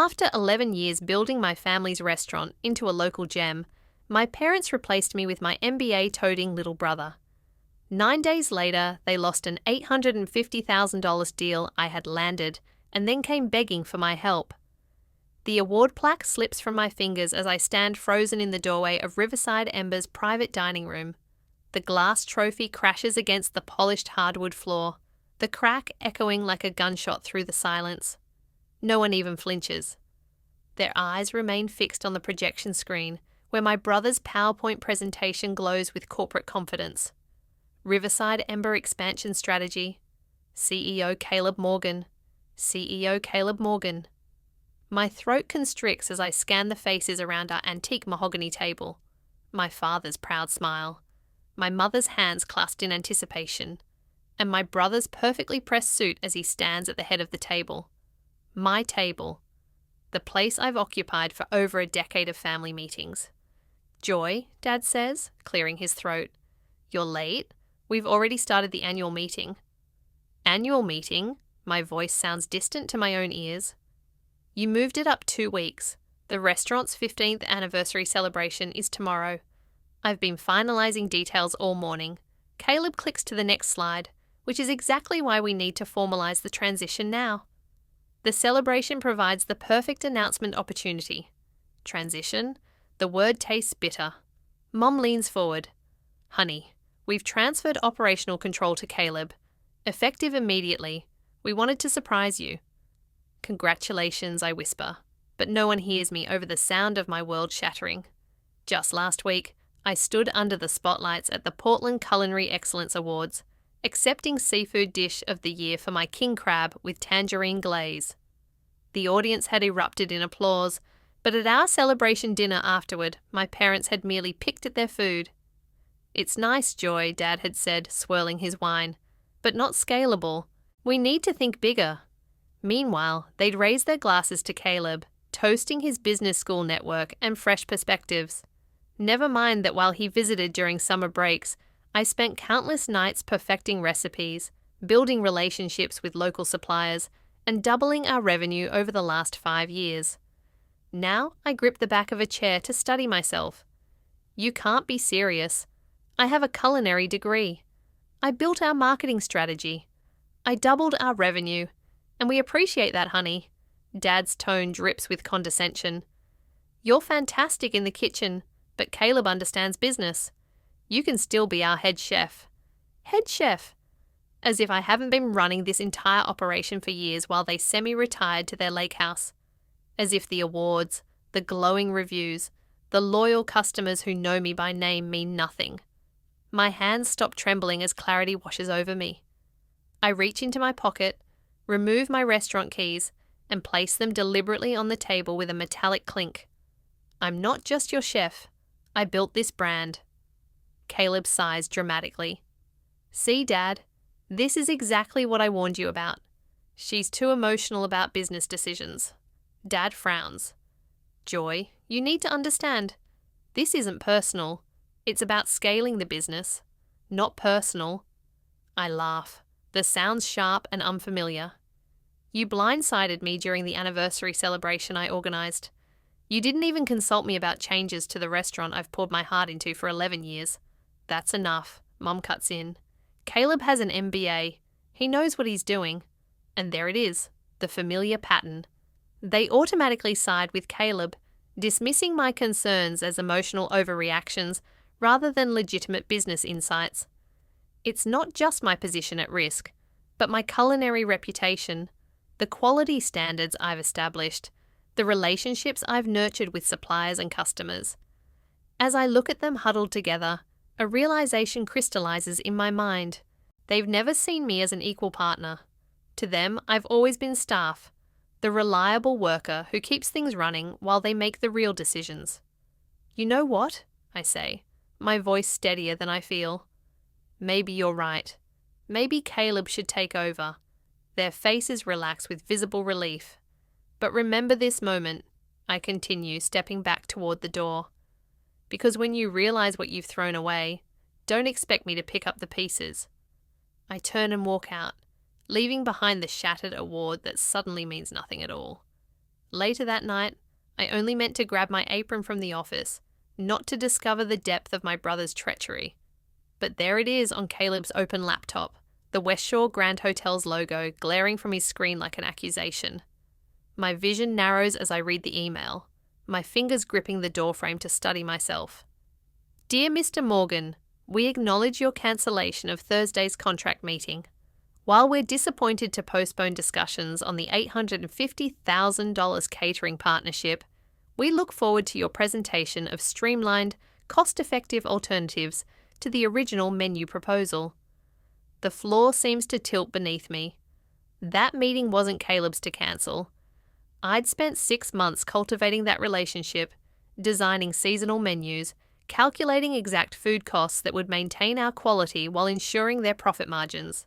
After 11 years building my family's restaurant into a local gem, my parents replaced me with my MBA-toting little brother. 9 days later, they lost an $850,000 deal I had landed and then came begging for my help. The award plaque slips from my fingers as I stand frozen in the doorway of Riverside Ember's private dining room. The glass trophy crashes against the polished hardwood floor, the crack echoing like a gunshot through the silence. No one even flinches. Their eyes remain fixed on the projection screen, where my brother's PowerPoint presentation glows with corporate confidence. Riverside Ember Expansion Strategy. CEO Caleb Morgan. CEO Caleb Morgan. My throat constricts as I scan the faces around our antique mahogany table. My father's proud smile. My mother's hands clasped in anticipation. And my brother's perfectly pressed suit as he stands at the head of the table. My table. The place I've occupied for over a decade of family meetings. "Joy," Dad says, clearing his throat. "You're late. We've already started the annual meeting." "Annual meeting?" My voice sounds distant to my own ears. "You moved it up 2 weeks. The restaurant's 15th anniversary celebration is tomorrow. I've been finalizing details all morning." Caleb clicks to the next slide, which is exactly why we need to formalize the transition now. The celebration provides the perfect announcement opportunity. Transition? The word tastes bitter. Mom leans forward. "Honey, we've transferred operational control to Caleb. Effective immediately. We wanted to surprise you." "Congratulations," I whisper, but no one hears me over the sound of my world shattering. Just last week, I stood under the spotlights at the Portland Culinary Excellence Awards, accepting Seafood Dish of the Year for my king crab with tangerine glaze. The audience had erupted in applause, but at our celebration dinner afterward, my parents had merely picked at their food. "It's nice, Joy," Dad had said, swirling his wine, "but not scalable. We need to think bigger." Meanwhile, they'd raised their glasses to Caleb, toasting his business school network and fresh perspectives. Never mind that while he visited during summer breaks, I spent countless nights perfecting recipes, building relationships with local suppliers, and doubling our revenue over the last 5 years. Now I grip the back of a chair to study myself. "You can't be serious. I have a culinary degree. I built our marketing strategy. I doubled our revenue. And we appreciate that, honey." Dad's tone drips with condescension. "You're fantastic in the kitchen, but Caleb understands business. You can still be our head chef." Head chef? As if I haven't been running this entire operation for years while they semi-retired to their lake house. As if the awards, the glowing reviews, the loyal customers who know me by name mean nothing. My hands stop trembling as clarity washes over me. I reach into my pocket, remove my restaurant keys, and place them deliberately on the table with a metallic clink. "I'm not just your chef. I built this brand." Caleb sighs dramatically. "See, Dad, this is exactly what I warned you about. She's too emotional about business decisions." Dad frowns. "Joy, you need to understand. This isn't personal. It's about scaling the business, not personal." I laugh. The sound's sharp and unfamiliar. "You blindsided me during the anniversary celebration I organized. You didn't even consult me about changes to the restaurant I've poured my heart into for 11 years. "That's enough," Mum cuts in. "Caleb has an MBA. He knows what he's doing." And there it is, the familiar pattern. They automatically side with Caleb, dismissing my concerns as emotional overreactions rather than legitimate business insights. It's not just my position at risk, but my culinary reputation, the quality standards I've established, the relationships I've nurtured with suppliers and customers. As I look at them huddled together, a realization crystallizes in my mind. They've never seen me as an equal partner. To them, I've always been staff, the reliable worker who keeps things running while they make the real decisions. "You know what?" I say, my voice steadier than I feel. "Maybe you're right. Maybe Caleb should take over." Their faces relax with visible relief. "But remember this moment," I continue, stepping back toward the door. "Because when you realize what you've thrown away, don't expect me to pick up the pieces." I turn and walk out, leaving behind the shattered award that suddenly means nothing at all. Later that night, I only meant to grab my apron from the office, not to discover the depth of my brother's treachery. But there it is on Caleb's open laptop, the West Shore Grand Hotel's logo glaring from his screen like an accusation. My vision narrows as I read the email, my fingers gripping the doorframe to study myself. Dear Mr. Morgan, we acknowledge your cancellation of Thursday's contract meeting. While we're disappointed to postpone discussions on the $850,000 catering partnership, we look forward to your presentation of streamlined, cost-effective alternatives to the original menu proposal. The floor seems to tilt beneath me. That meeting wasn't Caleb's to cancel. I'd spent 6 months cultivating that relationship, designing seasonal menus, calculating exact food costs that would maintain our quality while ensuring their profit margins.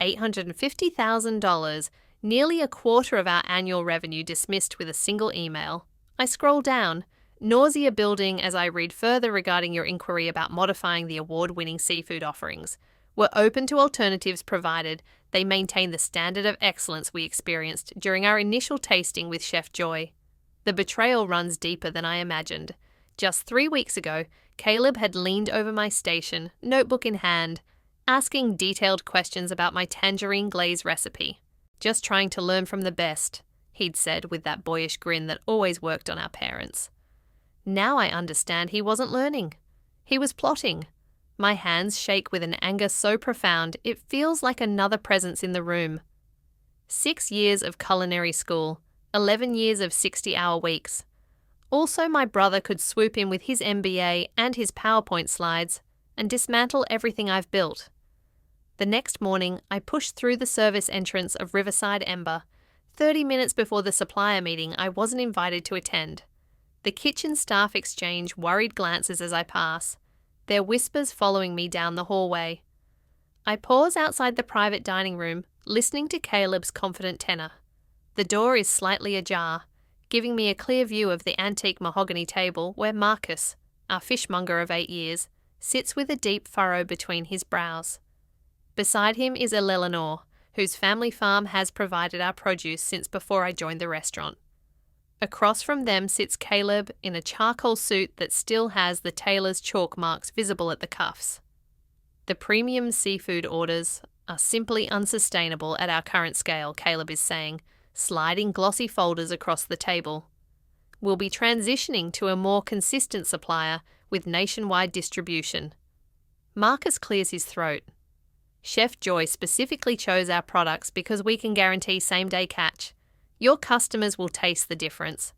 $850,000, nearly a quarter of our annual revenue dismissed with a single email. I scroll down, nausea building as I read further regarding your inquiry about modifying the award-winning seafood offerings. We're open to alternatives provided they maintain the standard of excellence we experienced during our initial tasting with Chef Joy. The betrayal runs deeper than I imagined. Just 3 weeks ago, Caleb had leaned over my station, notebook in hand, asking detailed questions about my tangerine glaze recipe. Just trying to learn from the best, he'd said with that boyish grin that always worked on our parents. Now I understand he wasn't learning. He was plotting. My hands shake with an anger so profound it feels like another presence in the room. 6 years of culinary school, 11 years of 60-hour weeks. Also, my brother could swoop in with his MBA and his PowerPoint slides and dismantle everything I've built. The next morning, I pushed through the service entrance of Riverside Ember, 30 minutes before the supplier meeting I wasn't invited to attend. The kitchen staff exchange worried glances as I pass, their whispers following me down the hallway. I pause outside the private dining room, listening to Caleb's confident tenor. The door is slightly ajar, giving me a clear view of the antique mahogany table where Marcus, our fishmonger of 8 years, sits with a deep furrow between his brows. Beside him is Eleanor, whose family farm has provided our produce since before I joined the restaurant. Across from them sits Caleb in a charcoal suit that still has the tailor's chalk marks visible at the cuffs. The premium seafood orders are simply unsustainable at our current scale, Caleb is saying, sliding glossy folders across the table. We'll be transitioning to a more consistent supplier with nationwide distribution. Marcus clears his throat. Chef Joy specifically chose our products because we can guarantee same-day catch. Your customers will taste the difference.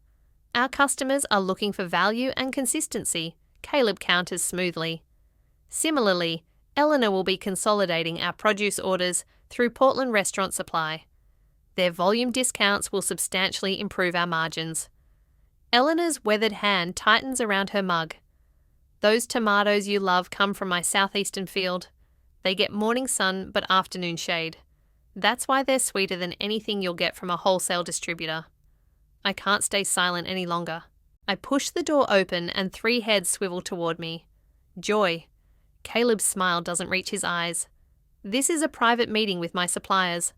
Our customers are looking for value and consistency, Caleb counters smoothly. Similarly, Eleanor will be consolidating our produce orders through Portland Restaurant Supply. Their volume discounts will substantially improve our margins. Eleanor's weathered hand tightens around her mug. Those tomatoes you love come from my southeastern field. They get morning sun but afternoon shade. That's why they're sweeter than anything you'll get from a wholesale distributor. I can't stay silent any longer. I push the door open and 3 heads swivel toward me. Joy. Caleb's smile doesn't reach his eyes. This is a private meeting with my suppliers.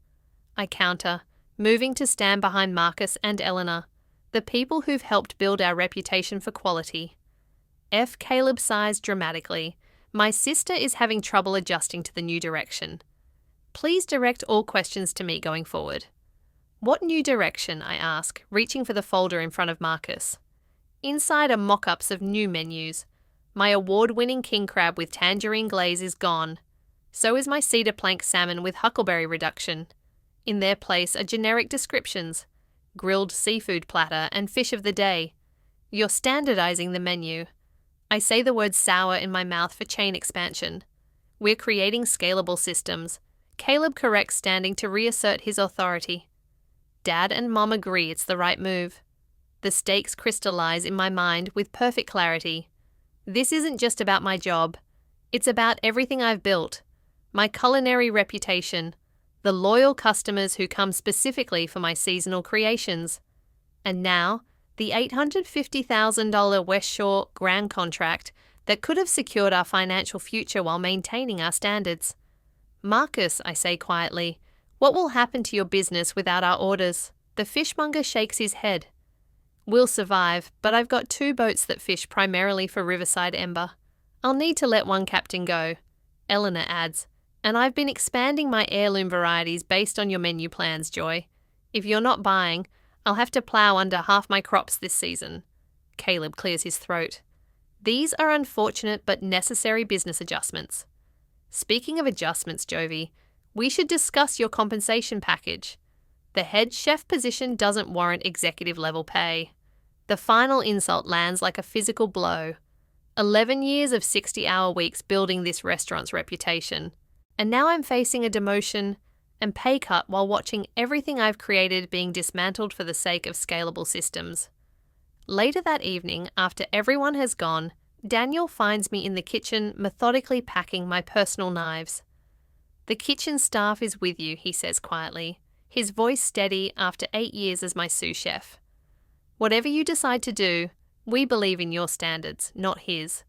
I counter, moving to stand behind Marcus and Eleanor, the people who've helped build our reputation for quality. Caleb sighs dramatically. My sister is having trouble adjusting to the new direction. Please direct all questions to me going forward. What new direction? I ask, reaching for the folder in front of Marcus. Inside are mock-ups of new menus. My award-winning king crab with tangerine glaze is gone. So is my cedar plank salmon with huckleberry reduction. In their place are generic descriptions, grilled seafood platter and fish of the day. You're standardizing the menu. I say the word sour in my mouth for chain expansion. We're creating scalable systems. Caleb corrects, standing to reassert his authority. Dad and Mom agree it's the right move. The stakes crystallize in my mind with perfect clarity. This isn't just about my job. It's about everything I've built. My culinary reputation, the loyal customers who come specifically for my seasonal creations. And now, the $850,000 West Shore grand contract that could have secured our financial future while maintaining our standards. Marcus, I say quietly, what will happen to your business without our orders? The fishmonger shakes his head. We'll survive, but I've got 2 boats that fish primarily for Riverside Ember. I'll need to let one captain go, Eleanor adds, and I've been expanding my heirloom varieties based on your menu plans, Joy. If you're not buying, I'll have to plough under half my crops this season. Caleb clears his throat. These are unfortunate but necessary business adjustments. Speaking of adjustments, Jovi, we should discuss your compensation package. The head chef position doesn't warrant executive-level pay. The final insult lands like a physical blow. 11 years of 60-hour weeks building this restaurant's reputation. And now I'm facing a demotion and pay cut while watching everything I've created being dismantled for the sake of scalable systems. Later that evening, after everyone has gone, Daniel finds me in the kitchen methodically packing my personal knives. "The kitchen staff is with you," he says quietly, his voice steady after 8 years as my sous chef. "Whatever you decide to do, we believe in your standards, not his."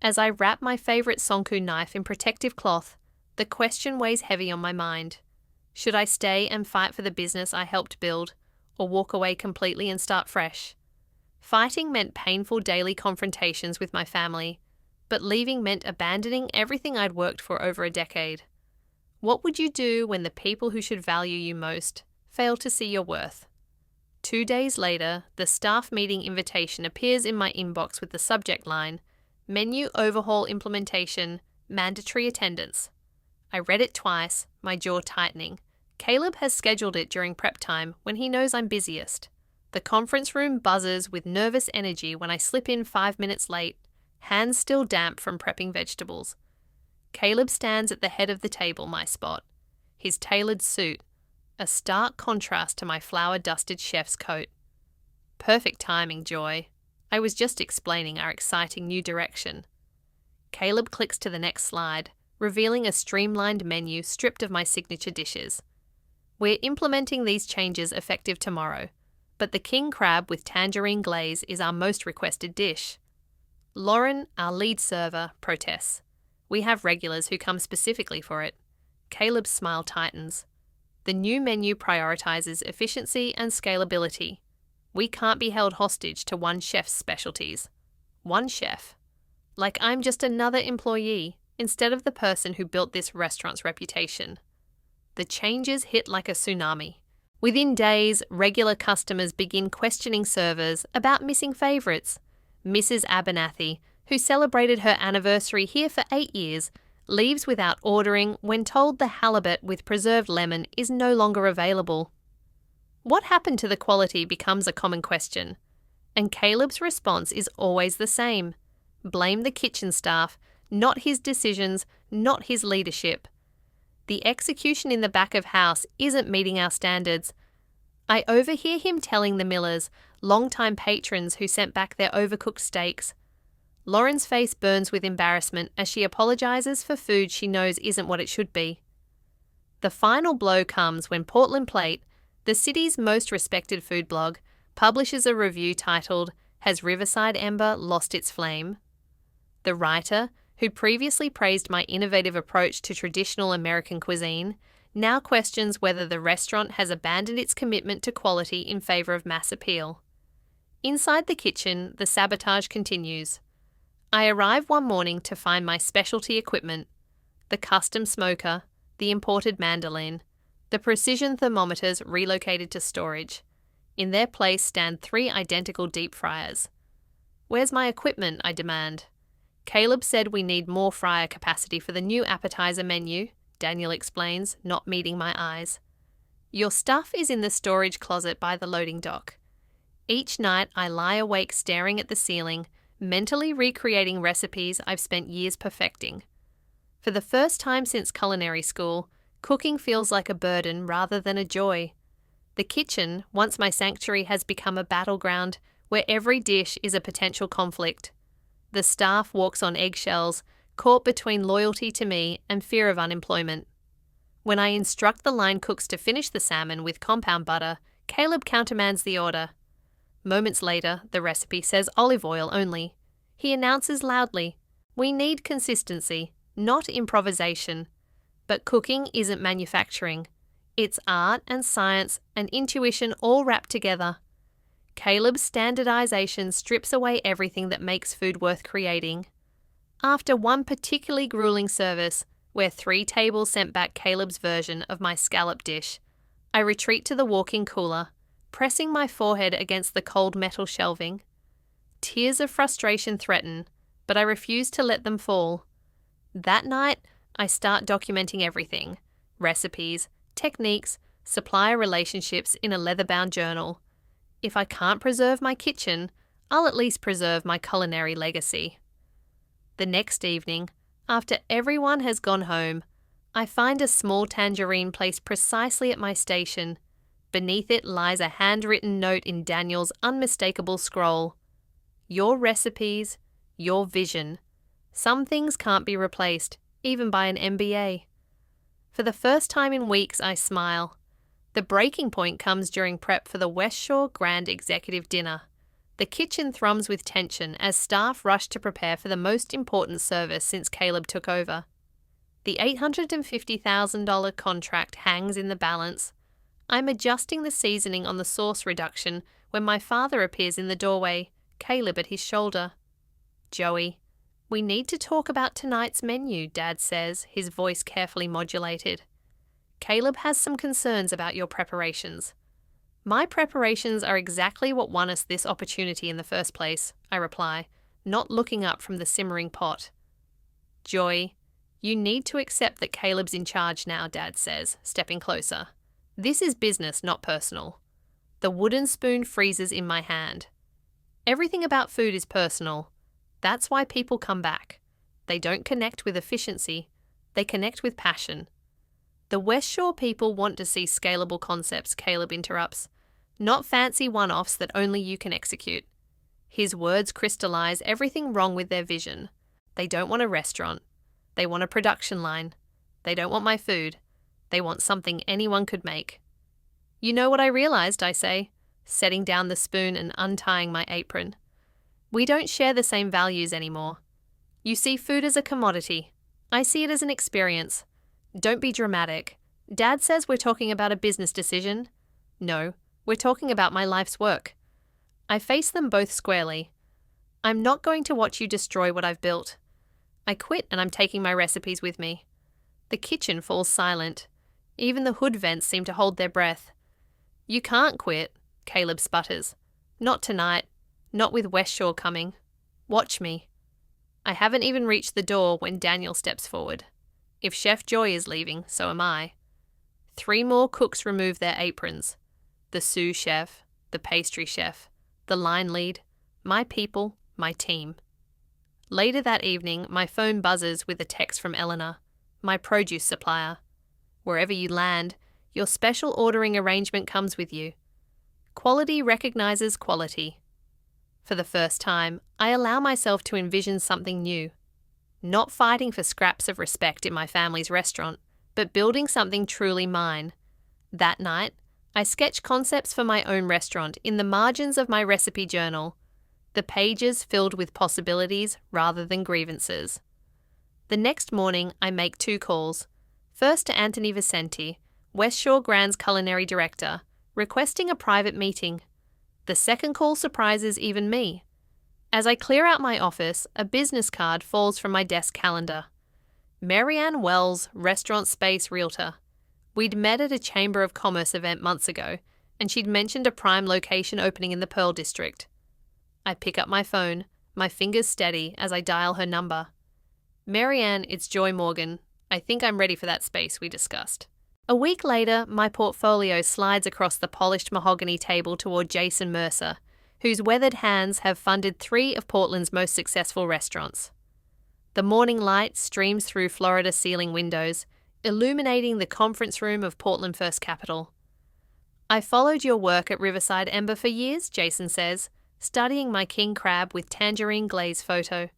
As I wrap my favourite Sonku knife in protective cloth, the question weighs heavy on my mind. Should I stay and fight for the business I helped build, or walk away completely and start fresh? Fighting meant painful daily confrontations with my family, but leaving meant abandoning everything I'd worked for over a decade. What would you do when the people who should value you most fail to see your worth? 2 days later, the staff meeting invitation appears in my inbox with the subject line, "Menu Overhaul Implementation, Mandatory Attendance." I read it twice, my jaw tightening. Caleb has scheduled it during prep time when he knows I'm busiest. The conference room buzzes with nervous energy when I slip in 5 minutes late, hands still damp from prepping vegetables. Caleb stands at the head of the table, my spot. His tailored suit, a stark contrast to my flour-dusted chef's coat. Perfect timing, Joy. I was just explaining our exciting new direction. Caleb clicks to the next slide, revealing a streamlined menu stripped of my signature dishes. We're implementing these changes effective tomorrow, but the king crab with tangerine glaze is our most requested dish. Lauren, our lead server, protests. We have regulars who come specifically for it. Caleb's smile tightens. The new menu prioritizes efficiency and scalability. We can't be held hostage to one chef's specialties. One chef. Like I'm just another employee, instead of the person who built this restaurant's reputation. The changes hit like a tsunami. Within days, regular customers begin questioning servers about missing favourites. Mrs. Abernathy, who celebrated her anniversary here for 8 years, leaves without ordering when told the halibut with preserved lemon is no longer available. What happened to the quality becomes a common question, and Caleb's response is always the same. Blame the kitchen staff, not his decisions, not his leadership. The execution in the back of house isn't meeting our standards. I overhear him telling the Millers, long-time patrons who sent back their overcooked steaks. Lauren's face burns with embarrassment as she apologises for food she knows isn't what it should be. The final blow comes when Portland Plate, the city's most respected food blog, publishes a review titled, "Has Riverside Ember Lost Its Flame?" The writer, who previously praised my innovative approach to traditional American cuisine, now questions whether the restaurant has abandoned its commitment to quality in favour of mass appeal. Inside the kitchen, the sabotage continues. I arrive one morning to find my specialty equipment, the custom smoker, the imported mandolin, the precision thermometers relocated to storage. In their place stand 3 identical deep fryers. "Where's my equipment?" I demand. "Caleb said we need more fryer capacity for the new appetizer menu," Daniel explains, not meeting my eyes. "Your stuff is in the storage closet by the loading dock." Each night I lie awake staring at the ceiling, mentally recreating recipes I've spent years perfecting. For the first time since culinary school, cooking feels like a burden rather than a joy. The kitchen, once my sanctuary, has become a battleground where every dish is a potential conflict. The staff walks on eggshells, caught between loyalty to me and fear of unemployment. When I instruct the line cooks to finish the salmon with compound butter, Caleb countermands the order. Moments later, the recipe says olive oil only. He announces loudly, "We need consistency, not improvisation." But cooking isn't manufacturing. It's art and science and intuition all wrapped together. Caleb's standardization strips away everything that makes food worth creating. After one particularly grueling service, where 3 tables sent back Caleb's version of my scallop dish, I retreat to the walk-in cooler, pressing my forehead against the cold metal shelving. Tears of frustration threaten, but I refuse to let them fall. That night, I start documenting everything: recipes, techniques, supplier relationships in a leather-bound journal. If I can't preserve my kitchen, I'll at least preserve my culinary legacy. The next evening, after everyone has gone home, I find a small tangerine placed precisely at my station. Beneath it lies a handwritten note in Daniel's unmistakable scroll. Your recipes, your vision. Some things can't be replaced, even by an MBA. For the first time in weeks, I smile. The breaking point comes during prep for the West Shore Grand Executive Dinner. The kitchen thrums with tension as staff rush to prepare for the most important service since Caleb took over. The $850,000 contract hangs in the balance. I'm adjusting the seasoning on the sauce reduction when my father appears in the doorway, Caleb at his shoulder. "Joey, we need to talk about tonight's menu," Dad says, his voice carefully modulated. "Caleb has some concerns about your preparations." "My preparations are exactly what won us this opportunity in the first place," I reply, not looking up from the simmering pot. "Joy, you need to accept that Caleb's in charge now," Dad says, stepping closer. "This is business, not personal." The wooden spoon freezes in my hand. Everything about food is personal. That's why people come back. They don't connect with efficiency. They connect with passion. "The West Shore people want to see scalable concepts," Caleb interrupts, "not fancy one-offs that only you can execute." His words crystallize everything wrong with their vision. They don't want a restaurant. They want a production line. They don't want my food. They want something anyone could make. "You know what I realized," I say, setting down the spoon and untying my apron. "We don't share the same values anymore. You see food as a commodity. I see it as an experience. Don't be dramatic. Dad says we're talking about a business decision. No, we're talking about my life's work." I face them both squarely. "I'm not going to watch you destroy what I've built." I quit and I'm taking my recipes with me. The kitchen falls silent. Even the hood vents seem to hold their breath. "You can't quit," Caleb sputters. "Not tonight. Not with West Shore coming. Watch me." I haven't even reached the door when Daniel steps forward. If Chef Joy is leaving, so am I. 3 more cooks remove their aprons. The sous chef, the pastry chef, the line lead, my people, my team. Later that evening, my phone buzzes with a text from Eleanor, my produce supplier. "Wherever you land, your special ordering arrangement comes with you. Quality recognizes quality." For the first time, I allow myself to envision something new. Not fighting for scraps of respect in my family's restaurant, but building something truly mine. That night, I sketch concepts for my own restaurant in the margins of my recipe journal, the pages filled with possibilities rather than grievances. The next morning, I make 2 calls. First to Anthony Vicenti, West Shore Grand's culinary director, requesting a private meeting. The second call surprises even me. As I clear out my office, a business card falls from my desk calendar. Marianne Wells, restaurant space realtor. We'd met at a Chamber of Commerce event months ago, and she'd mentioned a prime location opening in the Pearl District. I pick up my phone, my fingers steady as I dial her number. "Marianne, it's Joy Morgan. I think I'm ready for that space we discussed." A week later, my portfolio slides across the polished mahogany table toward Jason Mercer, whose weathered hands have funded 3 of Portland's most successful restaurants. The morning light streams through Florida ceiling windows, illuminating the conference room of Portland First Capital. "I followed your work at Riverside Ember for years," Jason says, studying my king crab with tangerine glaze photo.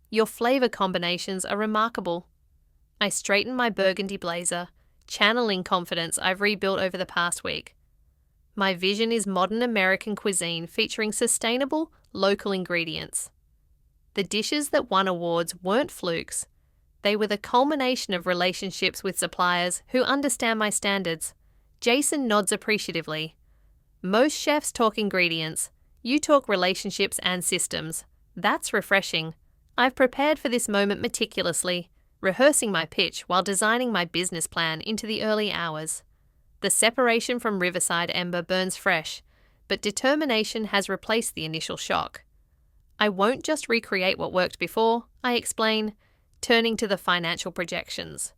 "Your flavor combinations are remarkable." I straighten my burgundy blazer, channeling confidence I've rebuilt over the past week. My vision is modern American cuisine featuring sustainable, local ingredients. The dishes that won awards weren't flukes. They were the culmination of relationships with suppliers who understand my standards. Jason nods appreciatively. Most chefs talk ingredients. You talk relationships and systems. That's refreshing. I've prepared for this moment meticulously, rehearsing my pitch while designing my business plan into the early hours. The separation from Riverside Ember burns fresh, but determination has replaced the initial shock. I won't just recreate what worked before, I explain, turning to the financial projections.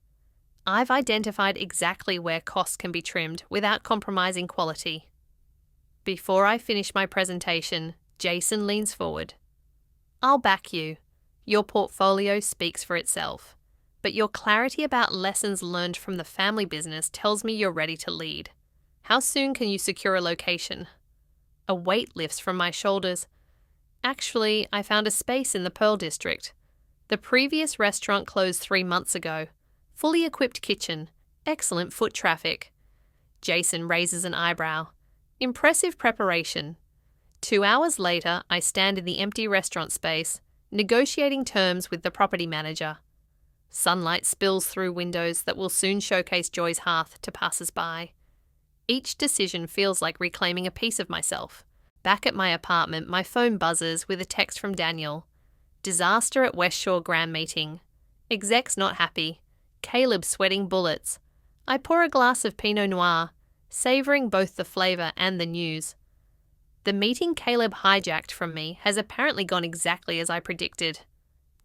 I've identified exactly where costs can be trimmed without compromising quality. Before I finish my presentation, Jason leans forward. I'll back you. Your portfolio speaks for itself. But your clarity about lessons learned from the family business tells me you're ready to lead. How soon can you secure a location? A weight lifts from my shoulders. Actually, I found a space in the Pearl District. The previous restaurant closed 3 months ago. Fully equipped kitchen. Excellent foot traffic. Jason raises an eyebrow. Impressive preparation. 2 hours later, I stand in the empty restaurant space, negotiating terms with the property manager. Sunlight spills through windows that will soon showcase Joy's hearth to passers-by. Each decision feels like reclaiming a piece of myself. Back at my apartment, my phone buzzes with a text from Daniel. Disaster at West Shore Grand Meeting. Execs not happy. Caleb sweating bullets. I pour a glass of Pinot Noir, savouring both the flavour and the news. The meeting Caleb hijacked from me has apparently gone exactly as I predicted.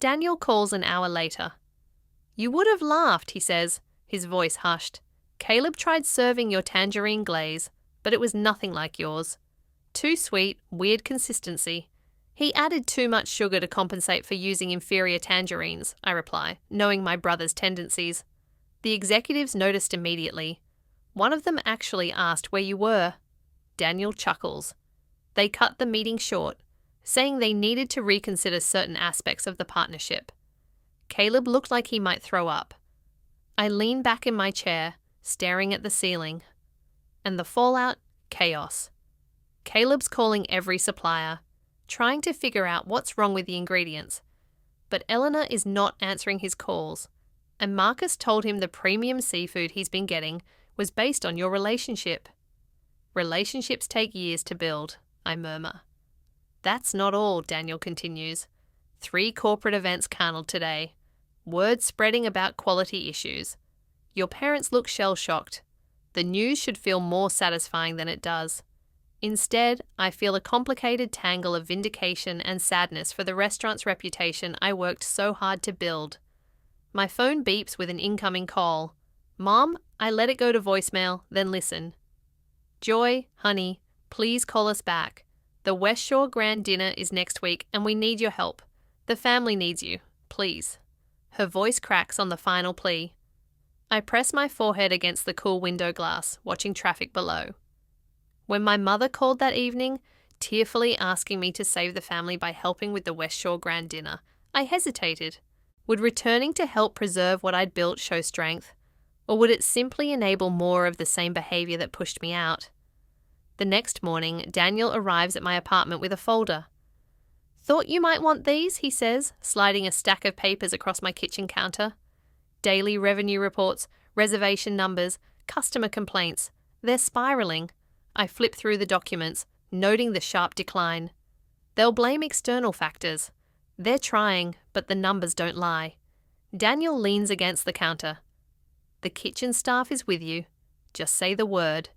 Daniel calls an hour later. You would have laughed, he says, his voice hushed. Caleb tried serving your tangerine glaze, but it was nothing like yours. Too sweet, weird consistency. He added too much sugar to compensate for using inferior tangerines, I reply, knowing my brother's tendencies. The executives noticed immediately. One of them actually asked where you were. Daniel chuckles. They cut the meeting short, saying they needed to reconsider certain aspects of the partnership. Caleb looked like he might throw up. I lean back in my chair, staring at the ceiling. And the fallout? Chaos. Caleb's calling every supplier, trying to figure out what's wrong with the ingredients. But Eleanor is not answering his calls, and Marcus told him the premium seafood he's been getting was based on your relationship. Relationships take years to build, I murmur. That's not all, Daniel continues. 3 corporate events carnaled today. Word spreading about quality issues. Your parents look shell-shocked. The news should feel more satisfying than it does. Instead, I feel a complicated tangle of vindication and sadness for the restaurant's reputation I worked so hard to build. My phone beeps with an incoming call. Mom, I let it go to voicemail, then listen. Joy, honey, please call us back. The West Shore Grand Dinner is next week and we need your help. The family needs you, please. Her voice cracks on the final plea. I press my forehead against the cool window glass, watching traffic below. When my mother called that evening, tearfully asking me to save the family by helping with the West Shore Grand Dinner, I hesitated. Would returning to help preserve what I'd built show strength? Or would it simply enable more of the same behaviour that pushed me out? The next morning, Daniel arrives at my apartment with a folder. Thought you might want these, he says, sliding a stack of papers across my kitchen counter. Daily revenue reports, reservation numbers, customer complaints. They're spiralling. I flip through the documents, noting the sharp decline. They'll blame external factors. They're trying, but the numbers don't lie. Daniel leans against the counter. The kitchen staff is with you. Just say the word.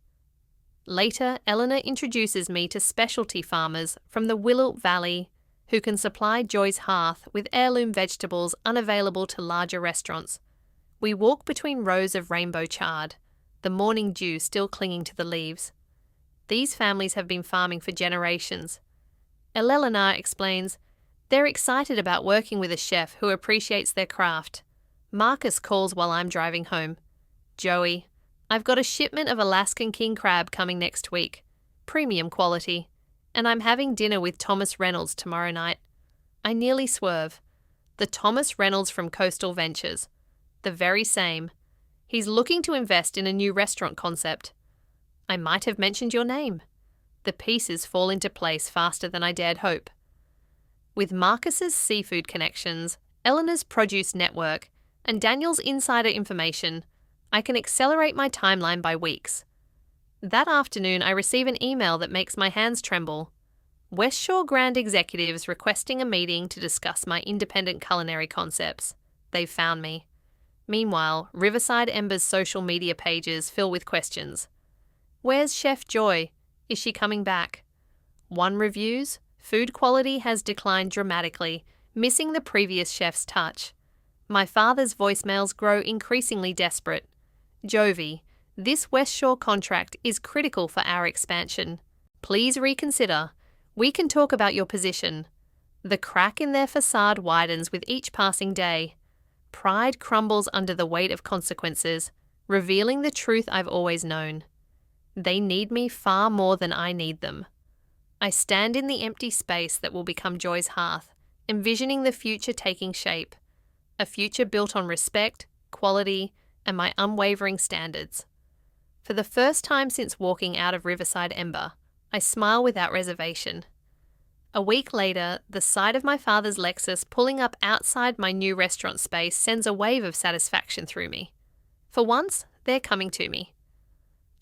Later, Eleanor introduces me to specialty farmers from the Willow Valley who can supply Joy's hearth with heirloom vegetables unavailable to larger restaurants. We walk between rows of rainbow chard, the morning dew still clinging to the leaves. These families have been farming for generations. Eleanor explains, they're excited about working with a chef who appreciates their craft. Marcus calls while I'm driving home. Joey, I've got a shipment of Alaskan king crab coming next week. Premium quality. And I'm having dinner with Thomas Reynolds tomorrow night. I nearly swerve. The Thomas Reynolds from Coastal Ventures. The very same. He's looking to invest in a new restaurant concept. I might have mentioned your name. The pieces fall into place faster than I dared hope. With Marcus's seafood connections, Eleanor's produce network, and Daniel's insider information, I can accelerate my timeline by weeks. That afternoon, I receive an email that makes my hands tremble. West Shore Grand executives requesting a meeting to discuss my independent culinary concepts. They've found me. Meanwhile, Riverside Ember's social media pages fill with questions. Where's Chef Joy? Is she coming back? One reviews, food quality has declined dramatically, missing the previous chef's touch. My father's voicemails grow increasingly desperate. Jovi, this West Shore contract is critical for our expansion. Please reconsider. We can talk about your position. The crack in their facade widens with each passing day. Pride crumbles under the weight of consequences, revealing the truth I've always known. They need me far more than I need them. I stand in the empty space that will become Joy's hearth, envisioning the future taking shape. A future built on respect, quality, and my unwavering standards. For the first time since walking out of Riverside Ember, I smile without reservation. A week later, the sight of my father's Lexus pulling up outside my new restaurant space sends a wave of satisfaction through me. For once, they're coming to me.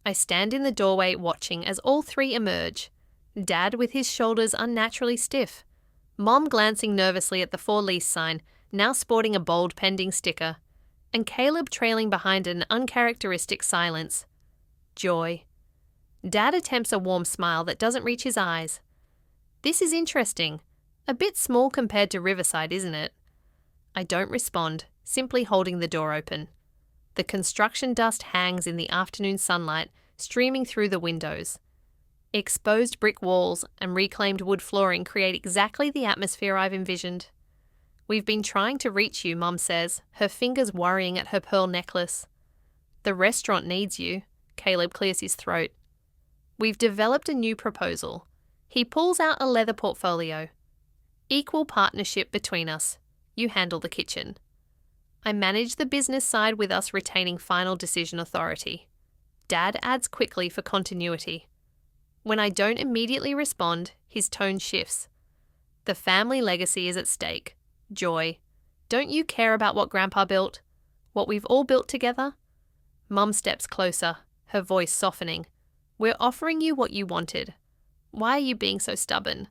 I stand in the doorway watching as all three emerge. Dad with his shoulders unnaturally stiff. Mom glancing nervously at the for lease sign, now sporting a bold pending sticker. And Caleb trailing behind an uncharacteristic silence. Joy. Dad attempts a warm smile that doesn't reach his eyes. This is interesting. A bit small compared to Riverside, isn't it? I don't respond, simply holding the door open. The construction dust hangs in the afternoon sunlight, streaming through the windows. Exposed brick walls and reclaimed wood flooring create exactly the atmosphere I've envisioned. We've been trying to reach you, Mum says, her fingers worrying at her pearl necklace. The restaurant needs you. Caleb clears his throat. We've developed a new proposal. He pulls out a leather portfolio. Equal partnership between us. You handle the kitchen. I manage the business side with us retaining final decision authority. Dad adds quickly for continuity. When I don't immediately respond, his tone shifts. The family legacy is at stake. Joy. Don't you care about what Grandpa built? What we've all built together? Mum steps closer, her voice softening. We're offering you what you wanted. Why are you being so stubborn?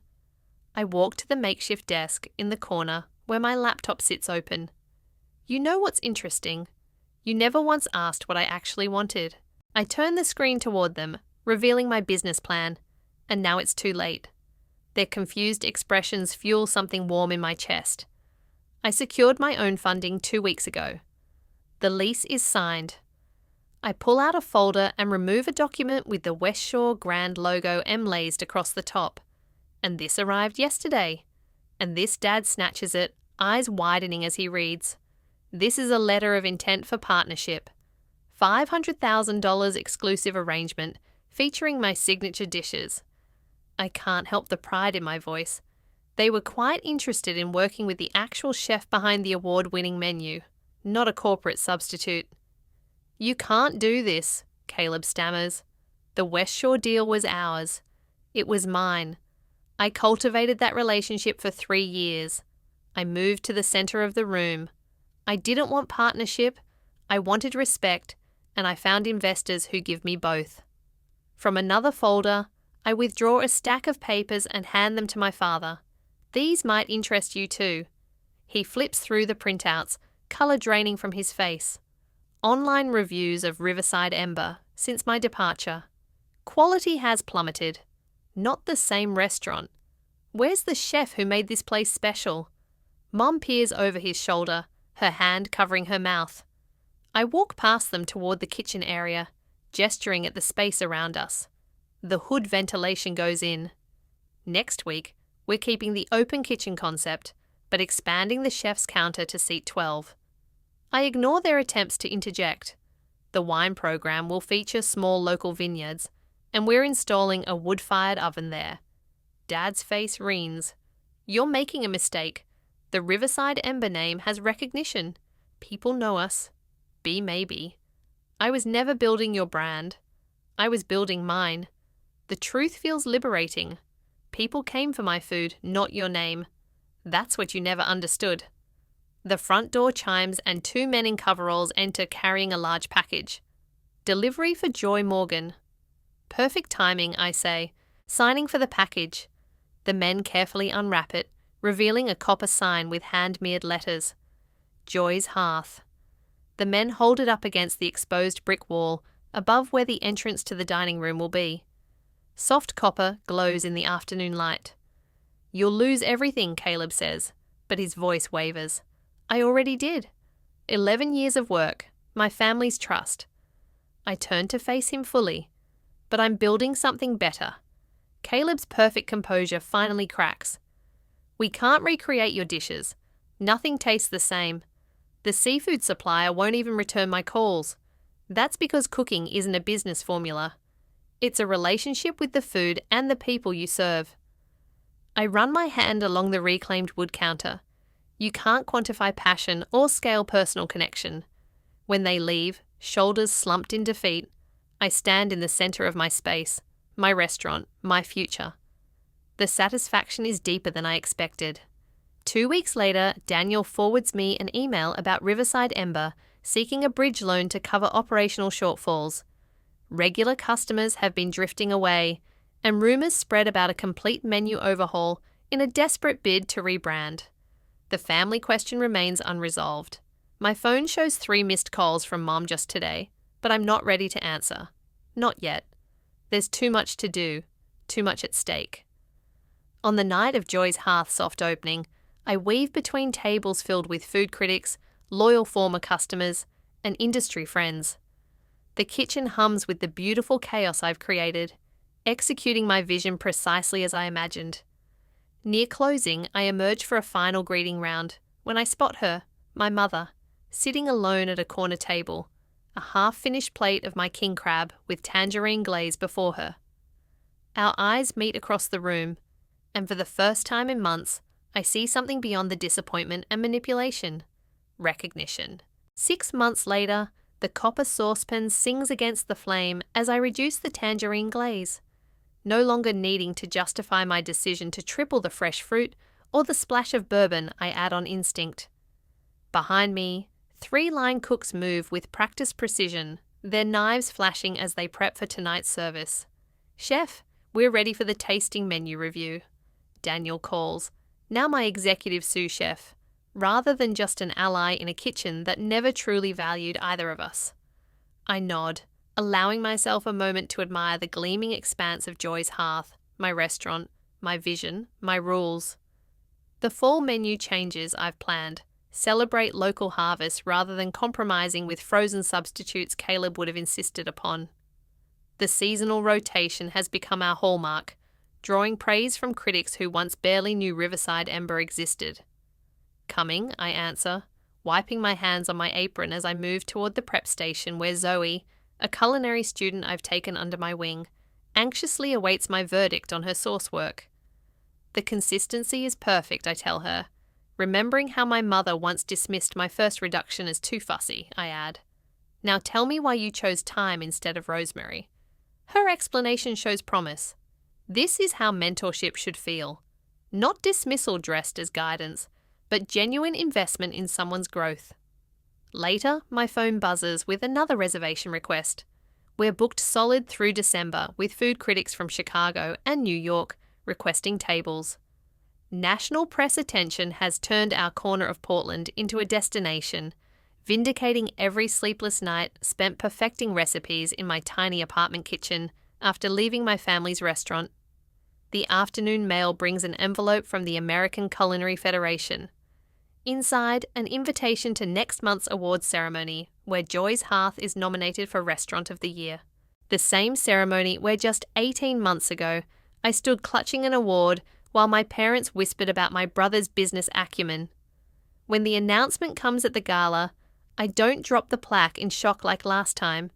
I walk to the makeshift desk in the corner where my laptop sits open. You know what's interesting? You never once asked what I actually wanted. I turn the screen toward them, revealing my business plan, and now it's too late. Their confused expressions fuel something warm in my chest. I secured my own funding 2 weeks ago. The lease is signed. I pull out a folder and remove a document with the West Shore Grand logo emblazed across the top. And this arrived yesterday. And this Dad snatches it, eyes widening as he reads. This is a letter of intent for partnership. $500,000 exclusive arrangement featuring my signature dishes. I can't help the pride in my voice. They were quite interested in working with the actual chef behind the award-winning menu, not a corporate substitute. You can't do this, Caleb stammers. The West Shore deal was ours. It was mine. I cultivated that relationship for 3 years. I moved to the center of the room. I didn't want partnership. I wanted respect, and I found investors who give me both. From another folder, I withdraw a stack of papers and hand them to my father. These might interest you too. He flips through the printouts, color draining from his face. Online reviews of Riverside Ember since my departure. Quality has plummeted. Not the same restaurant. Where's the chef who made this place special? Mom peers over his shoulder, her hand covering her mouth. I walk past them toward the kitchen area, gesturing at the space around us. The hood ventilation goes in. Next week, we're keeping the open kitchen concept, but expanding the chef's counter to seat 12. I ignore their attempts to interject. The wine program will feature small local vineyards, and we're installing a wood-fired oven there. Dad's face reens. You're making a mistake. The Riverside Ember name has recognition. People know us. Be maybe. I was never building your brand. I was building mine. The truth feels liberating. People came for my food, not your name. That's what you never understood. The front door chimes and 2 men in coveralls enter carrying a large package. Delivery for Joy Morgan. Perfect timing, I say, signing for the package. The men carefully unwrap it, revealing a copper sign with hand-mirrored letters. Joy's Hearth. The men hold it up against the exposed brick wall, above where the entrance to the dining room will be. Soft copper glows in the afternoon light. You'll lose everything, Caleb says, but his voice wavers. I already did. 11 years of work, my family's trust. I turn to face him fully, but I'm building something better. Caleb's perfect composure finally cracks. We can't recreate your dishes. Nothing tastes the same. The seafood supplier won't even return my calls. That's because cooking isn't a business formula. It's a relationship with the food and the people you serve. I run my hand along the reclaimed wood counter. You can't quantify passion or scale personal connection. When they leave, shoulders slumped in defeat, I stand in the center of my space, my restaurant, my future. The satisfaction is deeper than I expected. 2 weeks later, Daniel forwards me an email about Riverside Ember seeking a bridge loan to cover operational shortfalls. Regular customers have been drifting away, and rumours spread about a complete menu overhaul in a desperate bid to rebrand. The family question remains unresolved. My phone shows 3 missed calls from Mom just today, but I'm not ready to answer. Not yet. There's too much to do, too much at stake. On the night of Joy's Hearth soft opening, I weave between tables filled with food critics, loyal former customers, and industry friends. The kitchen hums with the beautiful chaos I've created, executing my vision precisely as I imagined. Near closing, I emerge for a final greeting round when I spot her, my mother, sitting alone at a corner table, a half-finished plate of my king crab with tangerine glaze before her. Our eyes meet across the room, and for the first time in months, I see something beyond the disappointment and manipulation. Recognition. 6 months later, the copper saucepan sings against the flame as I reduce the tangerine glaze, no longer needing to justify my decision to triple the fresh fruit or the splash of bourbon I add on instinct. Behind me, 3 line cooks move with practiced precision, their knives flashing as they prep for tonight's service. Chef, we're ready for the tasting menu review. Daniel calls, now my executive sous chef, rather than just an ally in a kitchen that never truly valued either of us. I nod, allowing myself a moment to admire the gleaming expanse of Joy's Hearth, my restaurant, my vision, my rules. The fall menu changes I've planned celebrate local harvests rather than compromising with frozen substitutes Caleb would have insisted upon. The seasonal rotation has become our hallmark, drawing praise from critics who once barely knew Riverside Ember existed. Coming, I answer, wiping my hands on my apron as I move toward the prep station where Zoe, a culinary student I've taken under my wing, anxiously awaits my verdict on her sauce work. The consistency is perfect, I tell her, remembering how my mother once dismissed my first reduction as too fussy, I add. Now tell me why you chose thyme instead of rosemary. Her explanation shows promise. This is how mentorship should feel. Not dismissal dressed as guidance, but genuine investment in someone's growth. Later, my phone buzzes with another reservation request. We're booked solid through December with food critics from Chicago and New York requesting tables. National press attention has turned our corner of Portland into a destination, vindicating every sleepless night spent perfecting recipes in my tiny apartment kitchen after leaving my family's restaurant. The afternoon mail brings an envelope from the American Culinary Federation. Inside, an invitation to next month's awards ceremony, where Joy's Hearth is nominated for Restaurant of the Year. The same ceremony where just 18 months ago, I stood clutching an award while my parents whispered about my brother's business acumen. When the announcement comes at the gala, I don't drop the plaque in shock like last time.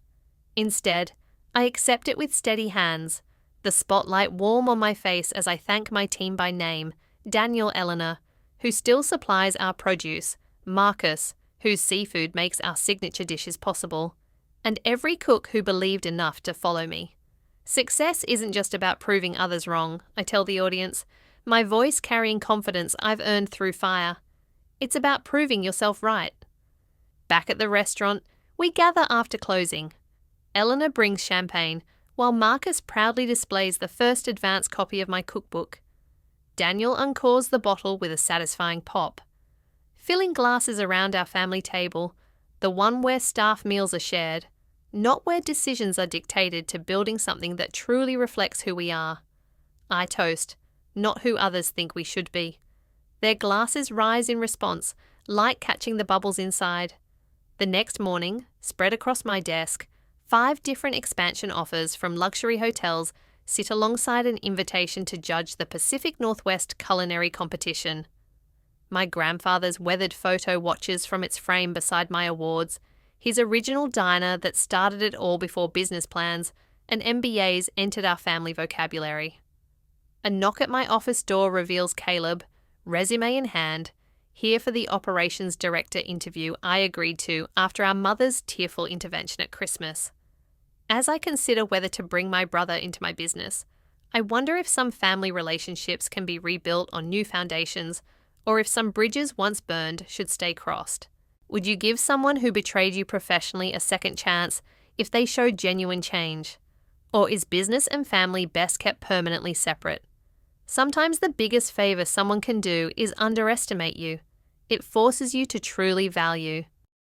Instead, I accept it with steady hands, the spotlight warm on my face as I thank my team by name, Daniel Eleanor, who still supplies our produce, Marcus, whose seafood makes our signature dishes possible, and every cook who believed enough to follow me. Success isn't just about proving others wrong, I tell the audience, my voice carrying confidence I've earned through fire. It's about proving yourself right. Back at the restaurant, we gather after closing. Eleanor brings champagne, while Marcus proudly displays the first advanced copy of my cookbook. Daniel uncorks the bottle with a satisfying pop. Filling glasses around our family table, the one where staff meals are shared, not where decisions are dictated, to building something that truly reflects who we are. I toast, not who others think we should be. Their glasses rise in response, light catching the bubbles inside. The next morning, spread across my desk, 5 different expansion offers from luxury hotels sit alongside an invitation to judge the Pacific Northwest culinary competition. My grandfather's weathered photo watches from its frame beside my awards, his original diner that started it all before business plans and MBAs entered our family vocabulary. A knock at my office door reveals Caleb, resume in hand, here for the operations director interview I agreed to after our mother's tearful intervention at Christmas. As I consider whether to bring my brother into my business, I wonder if some family relationships can be rebuilt on new foundations, or if some bridges once burned should stay crossed. Would you give someone who betrayed you professionally a second chance if they showed genuine change? Or is business and family best kept permanently separate? Sometimes the biggest favor someone can do is underestimate you. It forces you to truly value.